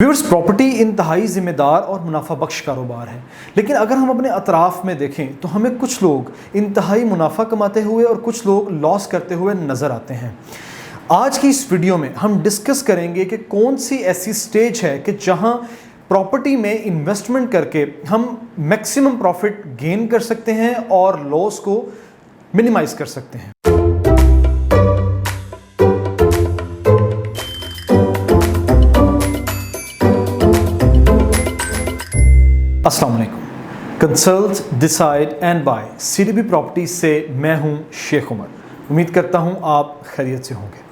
Viewers, property इंतहाई ज़िम्मेदार और मुनाफा बख्श कारोबार है, लेकिन अगर हम अपने अतराफ़ में देखें तो हमें कुछ लोग इंतहाई मुनाफा कमाते हुए और कुछ लोग लॉस करते हुए नज़र आते हैं। आज की इस वीडियो में हम डिस्कस करेंगे कि कौन सी ऐसी स्टेज है कि जहां प्रॉपर्टी में इन्वेस्टमेंट करके हम मैक्सिमम प्रॉफिट गेन कर सकते हैं और लॉस को मिनिमाइज़ कर सकते हैं। अस्सलाम वालेकुम। Consult, decide and buy CDB properties से मैं हूं शेख उमर। उम्मीद करता हूं आप खैरियत से होंगे।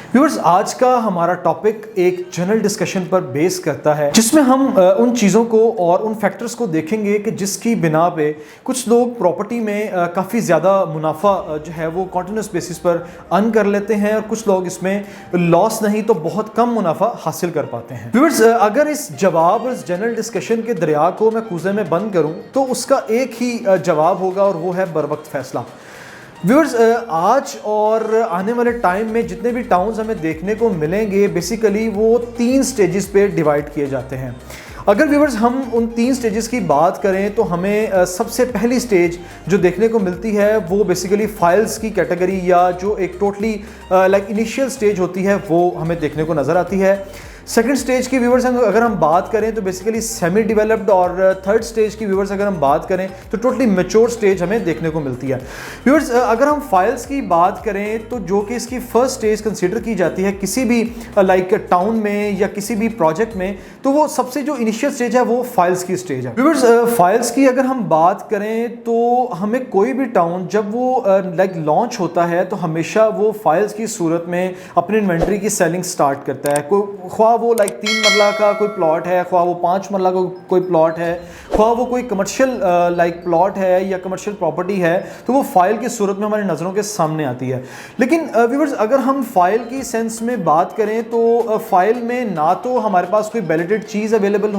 व्यूअर्स, आज का हमारा टॉपिक एक जनरल डिस्कशन पर बेस करता है, जिसमें हम उन चीज़ों को और उन फैक्टर्स को देखेंगे कि जिसकी बिना पे कुछ लोग प्रॉपर्टी में काफ़ी ज़्यादा मुनाफा जो है वो कॉन्टिन्यूस बेसिस पर अर्न कर लेते हैं और कुछ लोग इसमें लॉस नहीं तो बहुत कम मुनाफा हासिल कर पाते हैं। व्यूअर्स, अगर इस जनरल डिस्कशन के दरिया को मैं कूज़े में बंद करूँ तो उसका एक ही जवाब होगा और वो है बर वक्त फैसला। व्यूअर्स, आज और आने वाले टाइम में जितने भी टाउन्स हमें देखने को मिलेंगे बेसिकली वो 3 स्टेजेस पे डिवाइड किए जाते हैं। अगर व्यूअर्स हम उन 3 स्टेजेस की बात करें तो हमें सबसे पहली स्टेज जो देखने को मिलती है वो बेसिकली फाइल्स की कैटेगरी या जो एक टोटली इनिशियल स्टेज होती है वो हमें देखने को नज़र आती है। सेकंड स्टेज की व्यूअर्स अगर हम बात करें तो बेसिकली सेमी डेवलप्ड, और थर्ड स्टेज की व्यूअर्स अगर हम बात करें तो टोटली मैच्योर स्टेज हमें देखने को मिलती है। व्यूअर्स, अगर हम फाइल्स की बात करें तो जो कि इसकी फर्स्ट स्टेज कंसीडर की जाती है किसी भी टाउन में या किसी भी प्रोजेक्ट में, तो वो सबसे जो इनिशियल स्टेज है वो फाइल्स की स्टेज है। व्यूअर्स, फाइल्स की अगर हम बात करें तो हमें कोई भी टाउन जब वो लॉन्च होता है तो हमेशा वो फाइल्स की सूरत में अपनी इन्वेंट्री की सेलिंग स्टार्ट करता है। ख्वाह वो 3 मरला का कोई प्लॉट है, ख्वाह वो 5 मरला का कोई प्लॉट है, ख्वाह वो कोई कमर्शियल प्लॉट है या कमर्शियल प्रॉपर्टी है, तो वो फाइल की सूरत में हमारी नज़रों के सामने आती है। लेकिन व्यूअर्स, अगर हम फाइल की सेंस में बात करें तो फाइल में ना तो हमारे पास कोई वैलिडेट चीज़ अवेलेबल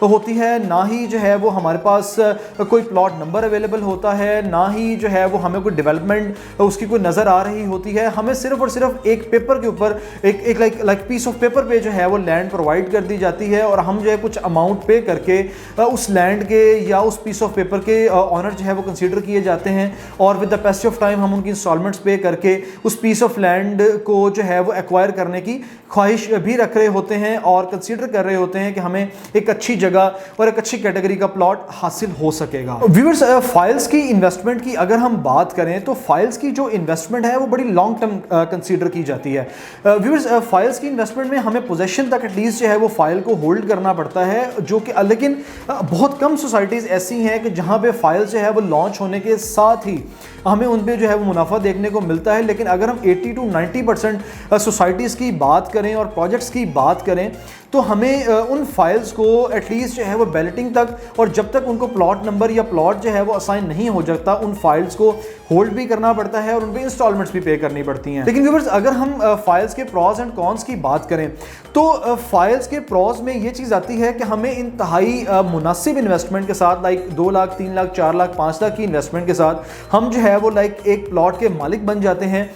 होती है, ना ही जो है वो हमारे पास कोई प्लॉट नंबर अवेलेबल होता है, ना ही जो है वो हमें कोई डेवलपमेंट उसकी कोई नज़र आ रही होती है। हमें सिर्फ और सिर्फ एक पेपर के ऊपर एक पीस ऑफ पेपर पे जो है वो लैंड प्रोवाइड कर दी जाती है और हम जो है कुछ अमाउंट पे करके उस लैंड के या उस पीस ऑफ पेपर के ऑनर जो है वो कंसीडर किए जाते हैं और with the passage of time हम उनकी इंस्टॉलमेंट्स पे करके उस पीस ऑफ लैंड को जो है वो एक्वायर करने की ख्वाहिश भी रख रहे होते हैं और कंसीडर कर रहे होते हैं कि हमें एक अच्छी जगह और एक अच्छी कैटेगरी का प्लॉट हासिल हो सकेगा। व्यूअर्स, फाइल्स की इन्वेस्टमेंट की अगर हम बात करें तो फाइल्स की जो इन्वेस्टमेंट है वो बड़ी लॉन्ग टर्म कंसीडर की जाती है। व्यूअर्स, फाइल्स की इन्वेस्टमेंट में हमें पोजेशन तक एटलीस्ट जो है वो फाइल को होल्ड करना पड़ता है, जो कि लेकिन बहुत कम सोसाइटीज़ ऐसी हैं कि जहां पे फाइल जो है वो लॉन्च होने के साथ ही हमें उन पे जो है वो मुनाफा देखने को मिलता है। लेकिन अगर हम 80 to 90% सोसाइटीज़ की बात करें और प्रोजेक्ट्स की बात करें तो हमें उन फाइल्स को एटलीस्ट जो है वो बैलेटिंग तक और जब तक उनको प्लॉट नंबर या प्लॉट जो है वो असाइन नहीं हो जाता उन फाइल्स को होल्ड भी करना पड़ता है और उन पे इंस्टॉलमेंट्स भी पे करनी पड़ती हैं। लेकिन व्यूअर्स, अगर हम फाइल्स के प्रॉज एंड कॉन्स की बात करें तो फाइल्स के प्रॉज में ये चीज़ आती है कि हमें इंतहाई मुनासिब इन्वेस्टमेंट के साथ 2 लाख 3 लाख 4 लाख 5 लाख की इन्वेस्टमेंट के साथ हम जो है वो एक प्लॉट के मालिक बन जाते हैं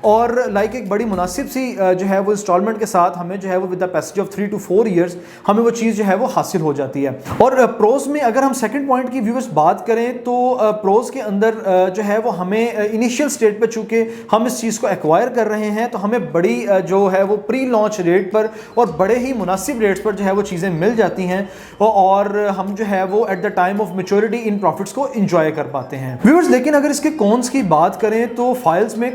और एक बड़ी मुनासिब सी जो है वो इंस्टॉलमेंट के साथ हमें जो है वो with the passage of 3 to 4 years हमें वो चीज़ जो है वो हासिल हो जाती है। और प्रोज में अगर हम सेकंड पॉइंट की व्यूअर्स बात करें तो प्रोज के अंदर जो है वो हमें इनिशियल स्टेज पर चूँकि हम इस चीज़ को एक्वायर कर रहे हैं तो हमें बड़ी जो है वो प्री लॉन्च रेट पर और बड़े ही मुनासिब रेट्स पर जो है वो चीज़ें मिल जाती हैं और हम जो है वो at the time of maturity in profits को इंजॉय कर पाते हैं। व्यूअर्स, लेकिन अगर इसके कॉन्स की बात करें तो फाइल्स में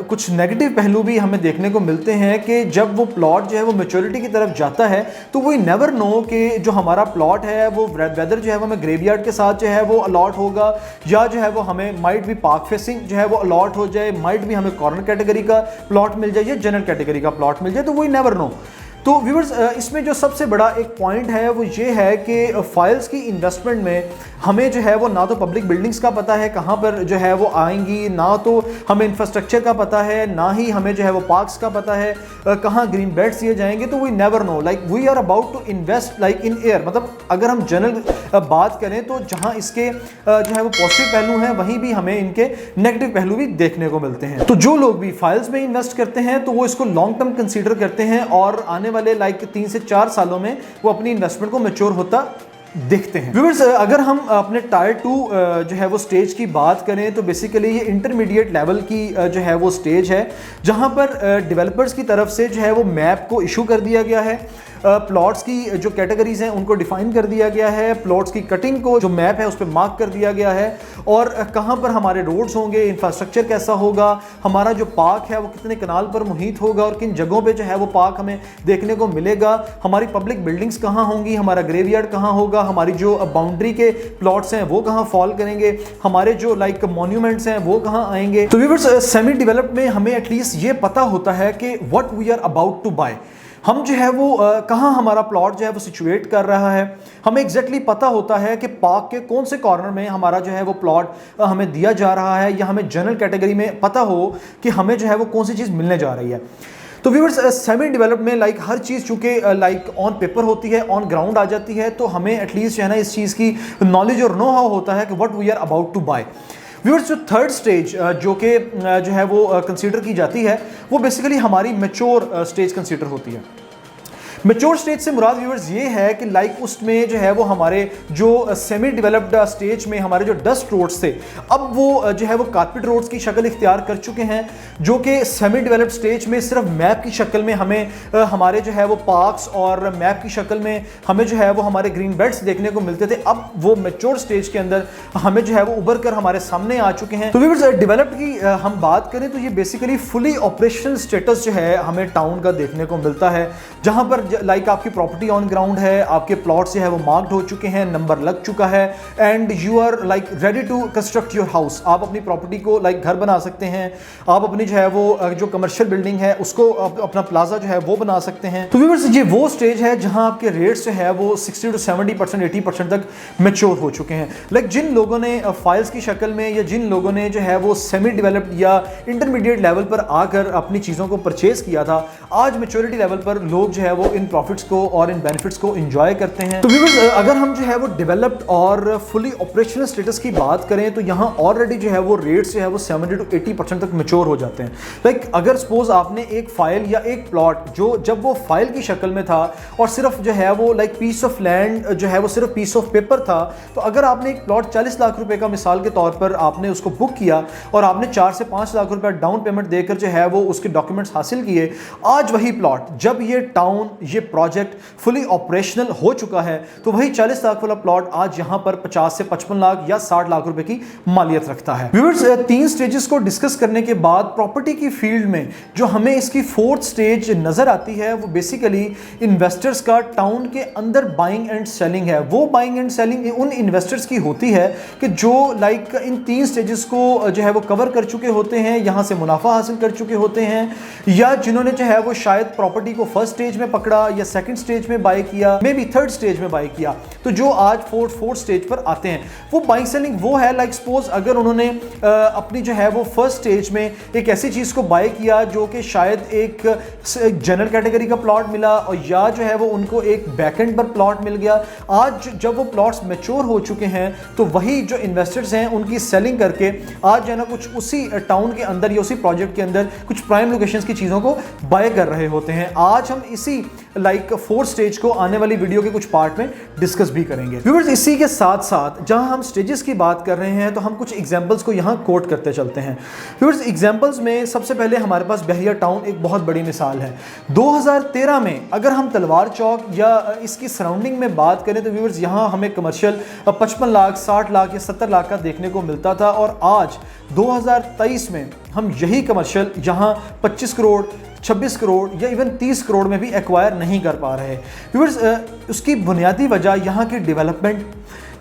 कुछ नेगेटिव पहलू भी हमें देखने को मिलते हैं कि जब वो प्लॉट जो है वो मैच्योरिटी की तरफ जाता है तो वी नेवर नो कि जो हमारा प्लॉट है वो वेदर जो है वो हमें ग्रेवयार्ड के साथ जो है वो अलॉट होगा या जो है वो हमें माइट भी पार्क फेसिंग जो है वो अलॉट हो जाए, माइट भी हमें कॉर्नर कैटेगरी का प्लॉट मिल जाए या जनरल कैटेगरी का प्लॉट मिल जाए, तो वी नेवर नो। तो व्यूअर्स, इसमें जो सबसे बड़ा एक पॉइंट है वो ये है कि फाइल्स की इन्वेस्टमेंट में हमें जो है वो ना तो पब्लिक बिल्डिंग्स का पता है कहाँ पर जो है वो आएंगी, ना तो हमें इंफ्रास्ट्रक्चर का पता है, ना ही हमें जो है वो पार्क्स का पता है कहाँ ग्रीन बेल्ट्स दिए जाएंगे। तो we never know, we are about to invest in air. मतलब अगर हम जनरल बात करें तो जहाँ इसके जो है वो पॉजिटिव पहलू हैं वहीं भी हमें इनके नेगेटिव पहलू भी देखने को मिलते हैं। तो जो लोग भी फाइल्स में इन्वेस्ट करते हैं तो वो इसको लॉन्ग टर्म कंसीडर करते हैं और आने वाले 3 से 4 सालों में वो अपनी इन्वेस्टमेंट को मैच्योर होता देखते हैं। व्यूअर्स, अगर हम अपने टायर 2 जो है वो स्टेज की बात करें तो बेसिकली ये इंटरमीडिएट लेवल की जो है वो स्टेज है, जहां पर डेवलपर्स की तरफ से जो है वो मैप को इशू कर दिया गया है। प्लॉट्स की जो कैटेगरीज हैं उनको डिफाइन कर दिया गया है, प्लॉट्स की कटिंग को जो मैप है उस पर मार्क कर दिया गया है, और कहाँ पर हमारे रोड्स होंगे, इंफ्रास्ट्रक्चर कैसा होगा, हमारा जो पार्क है वो कितने कनाल पर मुहित होगा और किन जगहों पे जो है वो पार्क हमें देखने को मिलेगा, हमारी पब्लिक बिल्डिंग्स कहाँ होंगी, हमारा ग्रेवयार्ड कहाँ होगा, हमारी जो बाउंड्री के प्लॉट्स हैं वो कहाँ फॉल करेंगे, हमारे जो मॉन्यूमेंट्स हैं वो कहाँ आएंगे। तो व्यूअर्स, सेमी डेवलप्ड में हमें एटलीस्ट ये पता होता है कि what we are about to buy, हम जो है वो कहाँ हमारा प्लॉट जो है वो सिचुएट कर रहा है, हमें एग्जैक्टली पता होता है कि पार्क के कौन से कॉर्नर में हमारा जो है वो प्लॉट हमें दिया जा रहा है, या हमें जनरल कैटेगरी में पता हो कि हमें जो है वो कौन सी चीज़ मिलने जा रही है। तो व्यूअर्स, सेमी डेवलप्ड में हर चीज़ चूँकि ऑन पेपर होती है, ऑन ग्राउंड आ जाती है, तो हमें एटलीस्ट जो है ना इस चीज़ की नॉलेज और नो हाउ होता है कि what we are about to buy. Viewers, जो थर्ड स्टेज जो कि जो है वो कंसीडर की जाती है वो बेसिकली हमारी मैच्योर स्टेज कंसीडर होती है। मैच्योर स्टेज से मुराद व्यूअर्स ये है कि उसमें जो है वो हमारे जो सेमी डेवलप्ड स्टेज में हमारे जो डस्ट रोड्स थे, अब वो जो है वो कारपेट रोड्स की शक्ल इख्तियार कर चुके हैं, जो कि सेमी डेवलप्ड स्टेज में सिर्फ मैप की शक्ल में हमें हमारे जो है वो पार्क्स और मैप की शक्ल में हमें जो है वो हमारे ग्रीन बेल्ट्स देखने को मिलते थे। अब वो मैच्योर स्टेज के अंदर हमें जो है वो उभर कर हमारे सामने आ चुके हैं। तो व्यूअर्स, डेवलप्ड की हम बात करें तो ये बेसिकली फुली ऑपरेशनल स्टेटस जो है हमें टाउन का देखने को मिलता है, जहां पर आपकी प्रॉपर्टी ऑन ग्राउंड है, आपके प्लॉट से है वो मार्क्ड हो चुके हैं, नंबर लग चुका है, and you are ready to construct your house. आप अपनी प्रॉपर्टी को घर बना सकते हैं, आप अपनी जो है वो जो कमर्शियल बिल्डिंग है उसको अपना प्लाजा जो है वो बना सकते हैं। तो व्यूअर्स, ये वो स्टेज है जहां आपके रेट्स जो है वो 60 to 70%, 80% तक मैच्योर हो चुके हैं। जिन लोगों ने फाइल्स की शक्ल में या जिन लोगों ने जो है वो सेमी डेवलप्ड या इंटरमीडिएट लेवल पर आकर अपनी चीज़ों को परचेज किया था, आज मैच्योरिटी लेवल पर लोग जो है वो इन प्रॉफिट्स को और इन बेनिफिट्स को एंजॉय करते हैं। तो व्यूअर्स, अगर हम जो है वो डेवलप्ड और फुली ऑपरेशनल स्टेटस की बात करें तो यहाँ ऑलरेडी जो है वो रेट्स जो है वो 70 to 80% तक मैच्योर हो जाते हैं। अगर सपोज आपने एक फाइल या एक प्लॉट जो जब वो फाइल की शक्ल में था और सिर्फ जो है वो पीस ऑफ लैंड जो है वो सिर्फ पीस ऑफ पेपर था, तो अगर आपने एक प्लॉट 40 लाख रुपए का मिसाल के तौर पर आपने उसको बुक किया और आपने 4 से 5 लाख रुपए डाउन पेमेंट देकर जो है वो उसके डॉक्यूमेंट्स हासिल किए, आज वही प्लॉट जब ये टाउन ये प्रोजेक्ट फुली ऑपरेशनल हो चुका है तो वही 40 लाख वाला प्लॉट आज यहां पर 50 से 55 लाख या 60 लाख रुपए की मालियत रखता है। व्यूअर्स, 3 स्टेजेस को डिस्कस करने के बाद प्रॉपर्टी की फील्ड में जो हमें इसकी 4th स्टेज नजर आती है वो बेसिकली इन्वेस्टर्स का टाउन के अंदर बाइंग एंड सेलिंग है। वो बाइंग एंड सेलिंग उन इन्वेस्टर्स की होती है कि जो इन 3 स्टेजेस को जो है वो कवर कर चुके होते हैं, यहां से मुनाफा हासिल कर चुके होते हैं, या जिन्होंने जो है वो शायद प्रॉपर्टी को फर्स्ट स्टेज में पकड़ा या सेकंड स्टेज में बाय किया, मे बी थर्ड स्टेज में बाय किया, तो जो आज फोर्थ स्टेज पर आते हैं वो बाइंग सेलिंग वो है। सपोज अगर उन्होंने अपनी जो है वो फर्स्ट स्टेज में एक ऐसी चीज को बाय किया जो कि शायद एक जनरल कैटेगरी का प्लॉट मिला, और या जो है वो उनको एक बैकएंड पर प्लॉट मिल गया, आज जब वो प्लॉट्स मैच्योर हो चुके हैं तो वही जो इन्वेस्टर्स हैं उनकी सेलिंग करके आज जो है ना कुछ उसी टाउन के अंदर या उसी प्रोजेक्ट के अंदर कुछ प्राइम लोकेशंस की चीज़ों को बाय कर रहे होते हैं। आज हम इसी 4th स्टेज को आने वाली वीडियो के कुछ पार्ट में डिस्कस भी करेंगे। व्यूअर्स, इसी के साथ साथ जहां हम स्टेजेस की बात कर रहे हैं तो हम कुछ एग्जांपल्स को यहां कोट करते चलते हैं। व्यूअर्स, एग्जांपल्स में सबसे पहले हमारे पास बहरिया टाउन एक बहुत बड़ी मिसाल है। 2013 में अगर हम तलवार चौक या इसकी सराउंडिंग में बात करें तो व्यूअर्स यहां हमें कमर्शियल 55 लाख 60 लाख या 70 लाख का देखने को मिलता था, और आज 2023 में हम यही कमर्शियल यहाँ 25 करोड़ 26 करोड़ या इवन 30 करोड़ में भी एक्वायर नहीं कर पा रहे। व्यूअर्स, उसकी बुनियादी वजह यहाँ की डेवलपमेंट,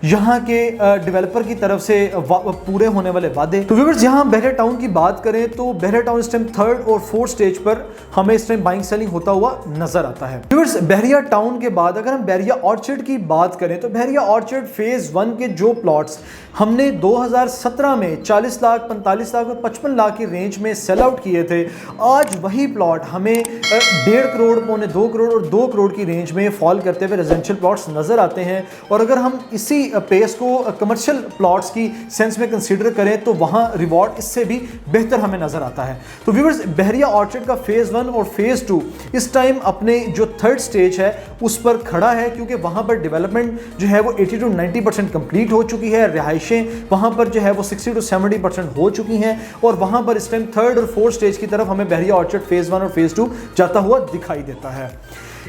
यहाँ के डेवलपर की तरफ से पूरे होने वाले वादे। तो व्यूअर्स, यहाँ बहरिया टाउन की बात करें तो बहरिया टाउन इस टाइम 3rd और 4th स्टेज पर हमें इस टाइम बाइंग सेलिंग होता हुआ नजर आता है। व्यूअर्स, बहरिया टाउन के बाद अगर हम बहरिया ऑर्चर्ड की बात करें तो बहरिया ऑर्चर्ड फेज 1 के जो प्लॉट्स हमने 2017 में 40 लाख 45 लाख और 55 लाख की रेंज में सेल आउट किए थे, आज वही प्लॉट हमें 1.5 करोड़, 2.25 करोड़ और 2 करोड़ की रेंज में फॉल करते हुए रेजिडेंशियल प्लॉट्स नजर आते हैं। और अगर हम इसी पेस को कमर्शियल प्लॉट्स की सेंस में कंसीडर करें तो वहाँ रिवॉर्ड इससे भी बेहतर हमें नज़र आता है। तो व्यूअर्स, बहरिया ऑर्चर्ड का फेज़ 1 और फेज़ 2 इस टाइम अपने जो थर्ड स्टेज है उस पर खड़ा है, क्योंकि वहाँ पर डेवलपमेंट जो है वो 80 to 90% कंप्लीट हो चुकी है। रिहाइशें वहाँ पर जो है वो 60 to 70% हो चुकी हैं और वहाँ पर इस टाइम थर्ड और फोर्थ स्टेज की तरफ हमें बहरिया ऑर्चर्ड फेज़ 1 और फेज़ 2 जाता हुआ दिखाई देता है।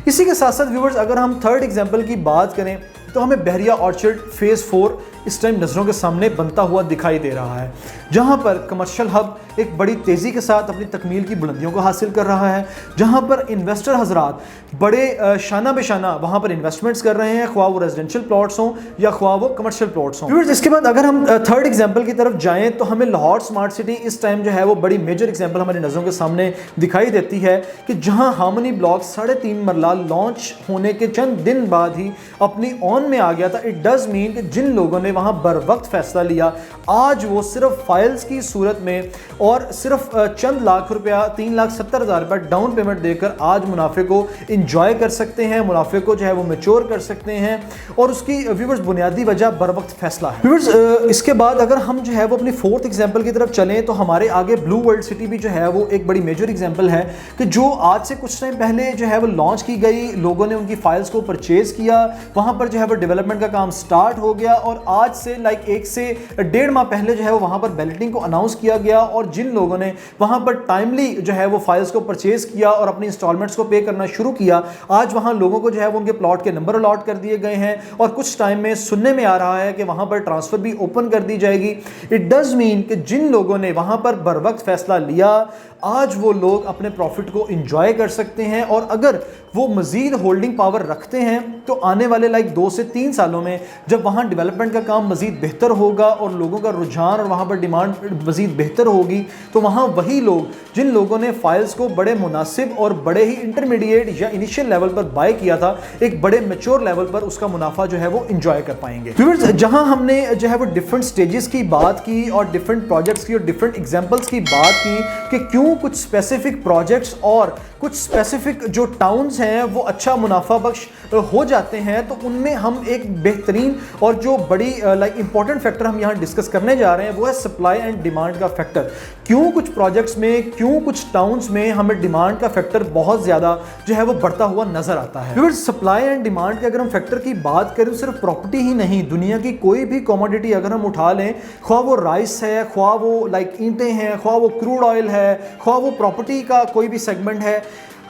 इसी के साथ साथ व्यूअर्स, अगर हम थर्ड एग्जाम्पल की बात करें तो हमें बहरिया ऑर्चर्ड फेज़ 4 इस टाइम नज़रों के सामने बनता हुआ दिखाई दे रहा है, जहां पर कमर्शियल हब एक बड़ी तेज़ी के साथ अपनी तकमील की बुलंदियों को हासिल कर रहा है, जहां पर इन्वेस्टर हजरात बड़े शाना बेशाना वहां पर इन्वेस्टमेंट्स कर रहे हैं, ख्वाह वो रेजिडेंशियल प्लॉट्स हों या ख्वाह वो कमर्शियल प्लॉट्स हों। व्यूअर्स, इसके बाद अगर हम थर्ड एग्जाम्पल की तरफ जाएँ तो हमें लाहौर स्मार्ट सिटी इस टाइम जो है वो बड़ी मेजर एग्जाम्पल हमारी नज़रों के सामने दिखाई देती है कि जहाँ हार्मनी ब्लॉक 3.5 मरला लॉन्च होने के चंद दिन बाद ही अपनी ऑन में आ गया था। इट डज मीन कि जिन लोगों ने वहाँ बर वक्त फैसला लिया, आज वो सिर्फ फाइल्स की सूरत में और सिर्फ चंद लाख रुपया 3,70,000 रुपये डाउन पेमेंट देकर आज मुनाफे को इंजॉय कर सकते हैं, मुनाफे को जो है वो मैच्योर कर सकते हैं और उसकी व्यूअर्स बुनियादी वजह बर वक्त फैसला है। व्यूअर्स, इसके बाद अगर हम जो है वो अपनी फोर्थ एग्जाम्पल की तरफ चलें तो हमारे आगे ब्लू वर्ल्ड सिटी भी जो है वो एक बड़ी मेजर एग्जाम्पल है कि जो आज से कुछ टाइम पहले जो है वो लॉन्च की गई, लोगों ने उनकी फाइल्स को परचेज किया, वहाँ पर जो है वो डेवलपमेंट का काम स्टार्ट हो गया और आज से 1 से 1.5 माह पहले जो है वो वहाँ पर बैलेटिंग को अनाउंस किया गया और जिन लोगों ने वहाँ पर टाइमली जो है वो फाइल्स को परचेज किया और अपनी इंस्टॉलमेंट्स को पे करना शुरू किया, आज वहाँ लोगों को जो है वो उनके प्लॉट के नंबर अलॉट कर दिए गए हैं और कुछ टाइम में सुनने में आ रहा है कि वहाँ पर ट्रांसफ़र भी ओपन कर दी जाएगी। इट डज मीन कि जिन लोगों ने वहाँ पर बर वक्त फैसला लिया, आज वो लोग अपने प्रॉफिट को इंजॉय कर सकते हैं और अगर वो मज़ीद होल्डिंग पावर रखते हैं तो आने वाले 2 से 3 सालों में जब वहाँ डेवलपमेंट का काम मज़ीद बेहतर होगा और लोगों का रुझान और वहाँ पर डिमांड मज़ीद बेहतर होगी, तो वहाँ वही लोग जिन लोगों ने फाइल्स को बड़े मुनासिब और बड़े ही इंटरमीडिएट या इनिशियल लेवल पर बाय किया था, एक बड़े मैच्योर लेवल पर उसका मुनाफा जो है वो इंजॉय कर पाएंगे। व्यूअर्स, जहाँ हमने जो है वो डिफरेंट स्टेजेस की बात की और डिफरेंट प्रोजेक्ट्स की और डिफरेंट एग्जाम्पल्स की बात की कि क्यों कुछ स्पेसिफिक प्रोजेक्ट्स और कुछ स्पेसिफिक जो टाउन्स हैं वो अच्छा मुनाफा बख्श हो जाते हैं, तो उनमें हम एक बेहतरीन और जो बड़ी इंपॉर्टेंट फैक्टर हम यहाँ डिस्कस करने जा रहे हैं वो है सप्लाई एंड डिमांड का फैक्टर। क्यों कुछ प्रोजेक्ट्स में, क्यों कुछ टाउन्स में हमें डिमांड का फैक्टर बहुत ज़्यादा जो है वो बढ़ता हुआ नजर आता है। फिर सप्लाई एंड डिमांड के अगर हम फैक्टर की बात करें, सिर्फ प्रॉपर्टी ही नहीं, दुनिया की कोई भी कमोडिटी अगर हम उठा लें, ख्वाह वो राइस है, ख्वाह वो ईंटें हैं, ख्वाह वो क्रूड ऑयल है, ख्वाह वो प्रॉपर्टी का कोई भी सेगमेंट है,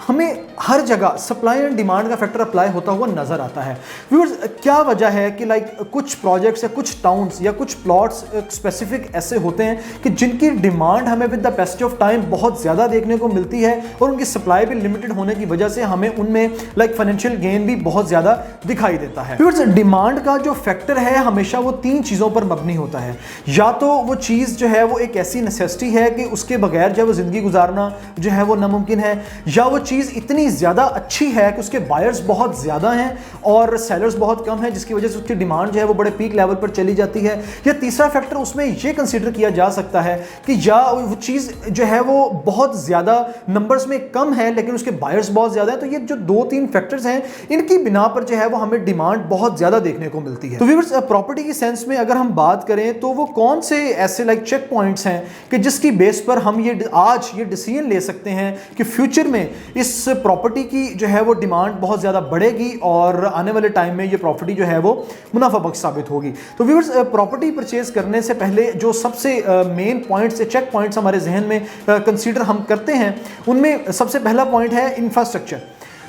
हमें हर जगह सप्लाई एंड डिमांड का फैक्टर अप्लाई होता हुआ नजर आता है। व्यूअर्स, क्या वजह है कि कुछ प्रोजेक्ट्स या कुछ टाउन्स या कुछ प्लॉट्स स्पेसिफिक ऐसे होते हैं कि जिनकी डिमांड हमें with the passage of time बहुत ज़्यादा देखने को मिलती है और उनकी सप्लाई भी लिमिटेड होने की वजह से हमें उनमें फाइनेंशियल गेन भी बहुत ज़्यादा दिखाई देता है। व्यूअर्स, डिमांड का जो फैक्टर है हमेशा वो 3 चीज़ों पर मबनी होता है। या तो वो चीज़ जो है वो एक ऐसी नेसेसिटी है कि उसके बगैर जो है वो ज़िंदगी गुजारना जो है वो नामुमकिन है, या वो चीज़ इतनी ज़्यादा अच्छी है कि उसके बायर्स बहुत ज़्यादा हैं और सेलर्स बहुत कम हैं, जिसकी वजह से उसकी डिमांड जो है वो बड़े पीक लेवल पर चली जाती है। या तीसरा फैक्टर उसमें ये कंसीडर किया जा सकता है कि या वो चीज़ जो है वो बहुत ज़्यादा नंबर्स में कम है लेकिन उसके बायर्स बहुत ज़्यादा हैं। तो ये जो 2-3 फैक्टर्स हैं, इनकी बिना पर जो है वो हमें डिमांड बहुत ज़्यादा देखने को मिलती है। तो व्यूअर्स, प्रॉपर्टी की सेंस में अगर हम बात करें तो वो कौन से ऐसे चेक पॉइंट्स हैं कि जिसकी बेस पर हम आज ये डिसीजन ले सकते हैं कि फ्यूचर में इस प्रॉपर्टी की जो है वो डिमांड बहुत ज़्यादा बढ़ेगी और आने वाले टाइम में ये प्रॉपर्टी जो है वो मुनाफा बख्श साबित होगी। तो व्यूअर्स, प्रॉपर्टी परचेज करने से पहले जो सबसे मेन पॉइंट्स या चेक पॉइंट्स हमारे जहन में कंसीडर हम करते हैं, उनमें सबसे पहला पॉइंट है इंफ्रास्ट्रक्चर।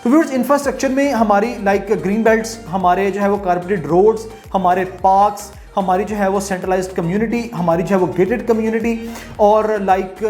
तो व्यूअर्स, इंफ्रास्ट्रक्चर में हमारी ग्रीन बेल्ट्स, हमारे जो है वो कारपेटेड रोड्स, हमारे पार्क्स, हमारी जो है वो सेंट्रलाइज्ड कम्युनिटी, हमारी जो है वो गेटेड कम्युनिटी और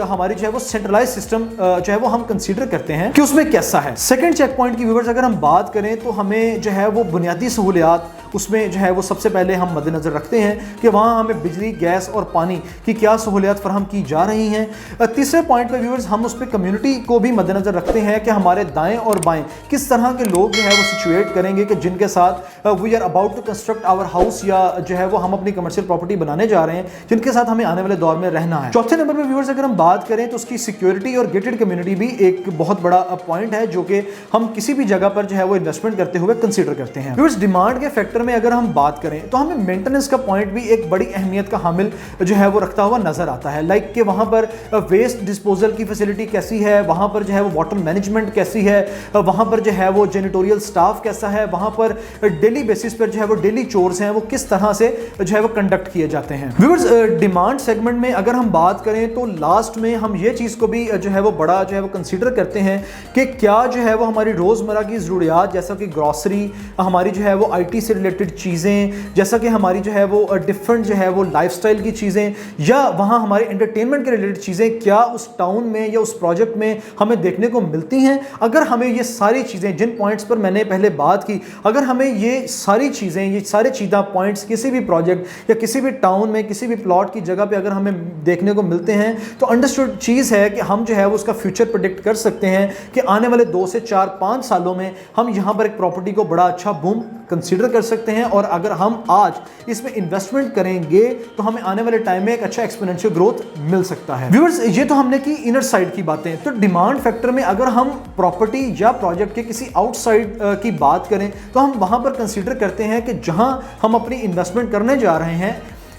हमारी जो है वो सेंट्रलाइज्ड सिस्टम जो है वो हम कंसीडर करते हैं कि उसमें कैसा है। सेकंड चेक पॉइंट की व्यूअर्स अगर हम बात करें तो हमें जो है वो बुनियादी सहूलियात उसमें जो है वो सबसे पहले हम मद्देनज़र रखते हैं कि वहाँ हमें बिजली, गैस और पानी की क्या सहूलियात फराहम की जा रही हैं। तीसरे पॉइंट पर व्यूअर्स हम उस पर कम्युनिटी को भी मद्देनज़र रखते हैं कि हमारे दाएं और बाएं किस तरह के लोग जो है वो सिचुएट करेंगे कि जिनके साथ we are about to construct our house, या जो है वो हम अपनी कमर्शियल प्रॉपर्टी बनाने जा रहे हैं, जिनके साथ हमें आने वाले दौर में रहना है। चौथे नंबर पर व्यूअर्स अगर हम बात करें तो उसकी सिक्योरिटी और गेटेड कम्युनिटी भी एक बहुत बड़ा पॉइंट है जो कि हम किसी भी जगह पर जो है वो इन्वेस्टमेंट करते हुए कंसीडर करते हैं। व्यूअर्स डिमांड के फैक्टर में अगर हम बात करें तो हमें मेंटेनेंस का पॉइंट भी एक बड़ी अहमियत का हामिल जो है वो रखता हुआ नजर आता है। लाइक कि वहां पर वेस्ट डिस्पोजल की फैसिलिटी कैसी है, वहां पर जो है वो वाटर मैनेजमेंट कैसी है, वहां पर जो है वो जेनिटोरियल स्टाफ कैसा है, वहां पर डेली बेसिस पर जो है वो डेली चोर्स हैं वो किस तरह से जो है वो कंडक्ट किए जाते हैं। व्यूअर्स डिमांड सेगमेंट में अगर हम बात करें तो लास्ट में हम ये चीज को भी जो है वो बड़ा जो है वो कंसीडर करते हैं कि क्या जो है वो हमारी रोजमर्रा की जरूरियात जैसा कि ग्रॉसरी, हमारी जो है वो आईटी से रिलेटेड चीजें, जैसा कि हमारी जो है वो डिफरेंट जो है वो लाइफस्टाइल की चीजें, या वहां हमारे एंटरटेनमेंट के रिलेटेड चीजें क्या उस टाउन में या उस प्रोजेक्ट में हमें देखने को मिलती हैं। अगर हमें ये सारी चीजें, जिन पॉइंट्स पर मैंने पहले बात की, अगर हमें ये सारी चीजें, ये सारे चीज़ा पॉइंट्स किसी भी प्रोजेक्ट या किसी भी टाउन में किसी भी प्लॉट की जगह पे अगर हमें देखने को मिलते हैं तो अंडरस्टूड चीज़ है कि हम जो है वो उसका फ्यूचर प्रेडिक्ट कर सकते हैं कि आने वाले 2 से 4-5 सालों में हम यहाँ पर एक प्रॉपर्टी को बड़ा अच्छा बूम कंसीडर कर सकते हैं। और अगर हम आज इसमें इन्वेस्टमेंट करेंगे तो हमें आने वाले टाइम में एक अच्छा एक्सपोनेंशियल ग्रोथ मिल सकता है। व्यूअर्स ये तो हमने की इनर साइड की बातें। तो डिमांड फैक्टर में अगर हम प्रॉपर्टी या प्रोजेक्ट के किसी आउटसाइड की बात करें तो हम वहां पर कंसीडर करते हैं कि जहां हम अपनी इन्वेस्टमेंट करने जा रहे हैं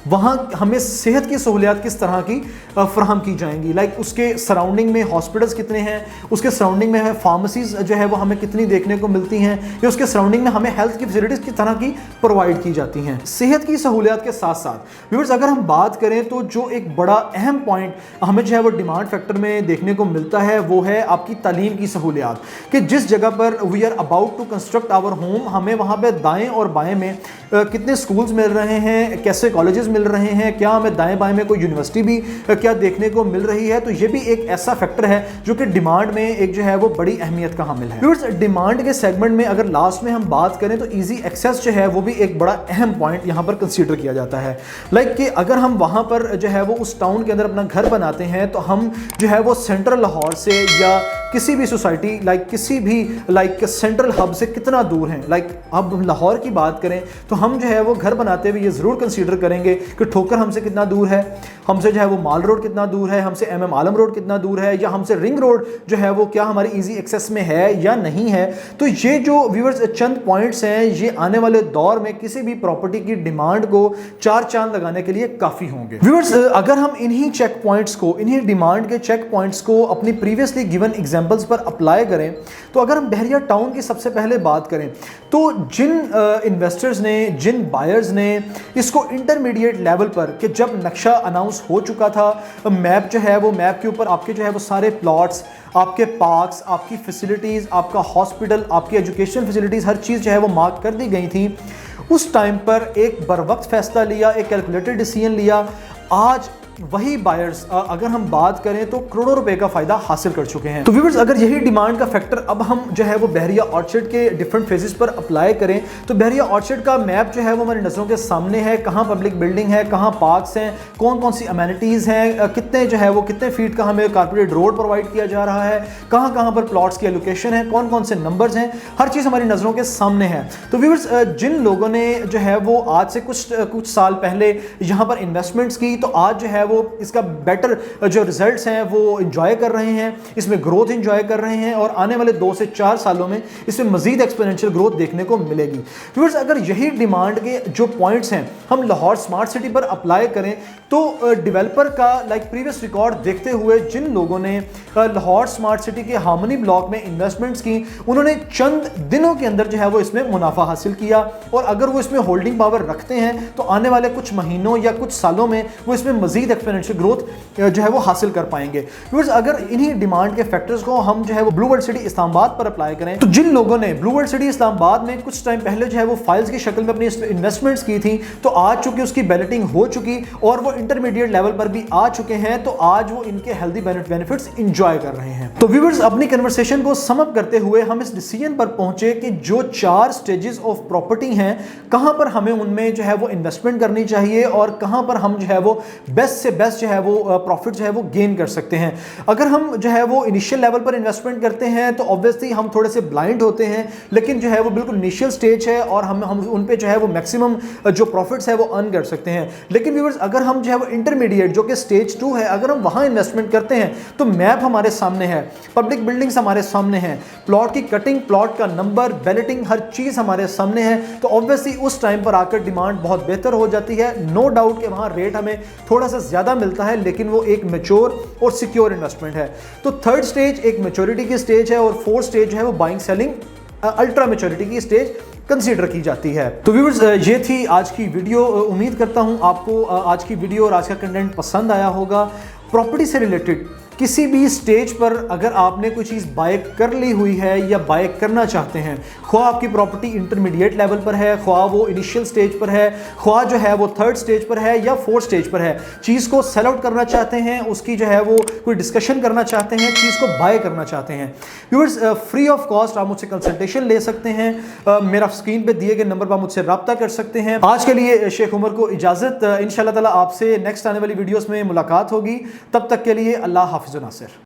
वहाँ हमें सेहत की सहूलियात किस तरह की फ्राहम की जाएंगी। लाइक उसके सराउंडिंग में हॉस्पिटल्स कितने हैं, उसके सराउंडिंग में फार्मेसीज जो है वो हमें कितनी देखने को मिलती हैं, या उसके सराउंडिंग में हमें हेल्थ की फैसिलिटीज़ किस तरह की प्रोवाइड की जाती हैं। सेहत की सहूलियात के साथ साथ व्यूअर्स अगर हम बात करें तो जो एक बड़ा अहम पॉइंट हमें जो है वो डिमांड फैक्टर में देखने को मिलता है वो है आपकी तालीम की सहूलियात, कि जिस जगह पर we are about to construct our home, हमें वहाँ पर दाएँ और बाएँ में कितने स्कूल्स मिल रहे हैं, कैसे कॉलेजेस मिल रहे हैं, क्या हमें दाएं बाएं में कोई यूनिवर्सिटी भी क्या देखने को मिल रही है। तो ये भी एक ऐसा फैक्टर है जो कि डिमांड में एक जो है वो बड़ी अहमियत का हामिल है। व्यूअर्स डिमांड के सेगमेंट में अगर लास्ट में हम बात करें तो इजी एक्सेस जो है वो भी एक बड़ा अहम पॉइंट यहाँ पर कंसीडर किया जाता है। लाइक कि अगर हम वहाँ पर जो है वो उस टाउन के अंदर अपना घर बनाते हैं तो हम जो है वो सेंट्रल लाहौर से या किसी भी सोसाइटी किसी भी सेंट्रल हब से कितना दूर हैं। अब लाहौर की बात करें तो हम जो है वो घर बनाते हुए ये ज़रूर कंसीडर करेंगे कि ठोकर हमसे कितना दूर है, हमसे जो है वो माल रोड कितना दूर है, हमसे एमएम आलम रोड कितना दूर है, या हमसे रिंग रोड जो है वो क्या हमारी इजी एक्सेस में है या नहीं है। तो ये जो व्यूअर्स चंद पॉइंट्स हैं ये आने वाले दौर में किसी भी प्रॉपर्टी की डिमांड को 4 चांद लगाने के लिए काफ़ी होंगे। व्यूअर्स अगर हम इन्हीं चेक पॉइंट्स को, इन्हीं डिमांड के चेक पॉइंट्स को अपनी प्रीवियसली गिवन एग्जाम्पल्स पर अप्लाई करें तो अगर हम बहरिया टाउन की सबसे पहले बात करें तो जिन इन्वेस्टर्स ने, जिन बायर्स ने इसको इंटरमीडिएट लेवल पर, कि जब नक्शा अनाउंस हो चुका था, मैप जो है वो मैप के ऊपर आपके जो है वो सारे प्लॉट्स, आपके पार्क्स, आपकी फैसिलिटीज़, आपका हॉस्पिटल, आपकी एजुकेशन फैसिलिटीज़, हर चीज़ जो है वो मार्क कर दी गई थी, उस टाइम पर एक बरवक्त फैसला लिया, एक कैलकुलेटेड डिसीजन लिया। आज वही बायर्स अगर हम बात करें तो करोड़ों रुपए का फायदा हासिल कर चुके हैं। तो व्यूअर्स अगर यही डिमांड का फैक्टर अब हम जो है वो बहरिया ऑर्चर्ड के डिफरेंट फेजेस पर अप्लाई करें तो बहरिया ऑर्चर्ड का मैप जो है वो हमारी नज़रों के सामने है। कहाँ पब्लिक बिल्डिंग है, कहाँ पार्क्स हैं, कौन कौन सी अमेनिटीज़ हैं, कितने जो है वो कितने फीट का हमें कारपोरेट रोड प्रोवाइड किया जा रहा है, कहाँ कहाँ पर प्लॉट्स की एलोकेशन है, कौन कौन से नंबर्स हैं, हर चीज़ हमारी नज़रों के सामने है। तो व्यूअर्स जिन लोगों ने जो है वो आज से कुछ साल पहले यहाँ पर इन्वेस्टमेंट्स की तो आज जो है वो इसका बेटर जो रिजल्ट्स हैं वो एंजॉय कर रहे हैं, इसमें ग्रोथ एंजॉय कर रहे हैं और आने वाले 2 से 4 सालों में इसमें मजीद एक्सपोनेंशियल ग्रोथ देखने को मिलेगी। व्यूअर्स अगर यही डिमांड के जो पॉइंट्स हैं हम लाहौर स्मार्ट सिटी पर अप्लाई करें तो डेवलपर का प्रीवियस रिकॉर्ड देखते हुए जिन लोगों ने लाहौर स्मार्ट सिटी के हार्मनी ब्लॉक में इन्वेस्टमेंट्स की उन्होंने चंद दिनों के अंदर जो है वो इसमें मुनाफा हासिल किया और अगर वो इसमें होल्डिंग पावर रखते हैं तो आने वाले कुछ महीनों या कुछ सालों में वो इसमें मजीद एक्सपोनेंशियल ग्रोथ जो है वो हासिल कर पाएंगे। व्यूअर्स अगर इन्हीं डिमांड के फैक्टर्स को हम जो है वो ब्लू वर्ल्ड सिटी इस्लामाबाद पर अप्लाई करें तो जिन लोगों ने ब्लू वर्ल्ड सिटी इस्लामाबाद में कुछ टाइम पहले जो है वो फाइल्स की शक्ल में अपनी इन्वेस्टमेंट्स की थी तो आज चूंकि उसकी बैलेटिंग हो चुकी और वो इंटरमीडिएट लेवल पर भी आ चुके हैं तो आज वो इनके हेल्दी बेनिफिट्स एंजॉय कर रहे हैं। तो व्यूअर्स अपनी कन्वर्सेशन को सम अप करते हुए हम इस डिसीजन पर पहुंचे कि जो 4 स्टेजेस ऑफ प्रॉपर्टी हैं कहां पर हमें उनमें जो है वो इन्वेस्टमेंट करनी चाहिए और कहां पर हम जो है वो बेस्ट से बेस्ट जो है वो प्रॉफिट जो है वो गेन कर सकते हैं। अगर हम जो है वो इनिशियल लेवल पर इन्वेस्टमेंट करते हैं तो ऑब्वियसली हम थोड़े से ब्लाइंड होते हैं, लेकिन जो है वो बिल्कुल इनिशियल स्टेज है और हम उन पे जो है वो मैक्सिमम जो प्रॉफिट्स है वो अर्न कर सकते हैं। लेकिन व्यूअर्स अगर हम जो है वो इंटरमीडिएट जो कि स्टेज 2 है, अगर हम वहां इन्वेस्टमेंट करते हैं तो मैप हमारे सामने है, पब्लिक बिल्डिंग्स हमारे सामने हैं, प्लॉट की कटिंग, प्लॉट का नंबर, बैलेटिंग, हर चीज हमारे सामने है। तो ऑब्वियसली उस टाइम पर आकर डिमांड बहुत बेहतर हो जाती है। नो डाउट कि वहां रेट हमें थोड़ा सा ज्यादा मिलता है, लेकिन वो एक मैच्योर और सिक्योर इन्वेस्टमेंट है। तो थर्ड स्टेज एक मैच्योरिटी की स्टेज है और फोर्थ स्टेज है वो बाइंग सेलिंग अल्ट्रा मैच्योरिटी की स्टेज कंसीडर की जाती है। तो व्यूअर्स ये थी आज की वीडियो। उम्मीद करता हूं आपको आज की वीडियो और आज का कंटेंट पसंद आया होगा। प्रॉपर्टी से रिलेटेड किसी भी स्टेज पर अगर आपने कोई चीज़ बाय कर ली हुई है या बाय करना चाहते हैं, ख्वाह आपकी प्रॉपर्टी इंटरमीडिएट लेवल पर है, ख्वाह वो इनिशियल स्टेज पर है, ख्वाह जो है वो थर्ड स्टेज पर है या फोर्थ स्टेज पर है, चीज़ को सेल आउट करना चाहते हैं, उसकी जो है वो कोई डिस्कशन करना चाहते हैं, चीज़ को बाय करना चाहते हैं, व्यूअर्स फ्री ऑफ कॉस्ट आप मुझसे कंसल्टेशन ले सकते हैं। मेरा स्क्रीन पर दिए गए नंबर पर आप मुझसे रब्ता कर सकते हैं। आज के लिए शेख उमर को इजाज़त। इंशाअल्लाह ताला आपसे नेक्स्ट आने वाली वीडियोज़ में मुलाकात होगी। तब तक के लिए अल्लाह हाफ़िज़ नासिर।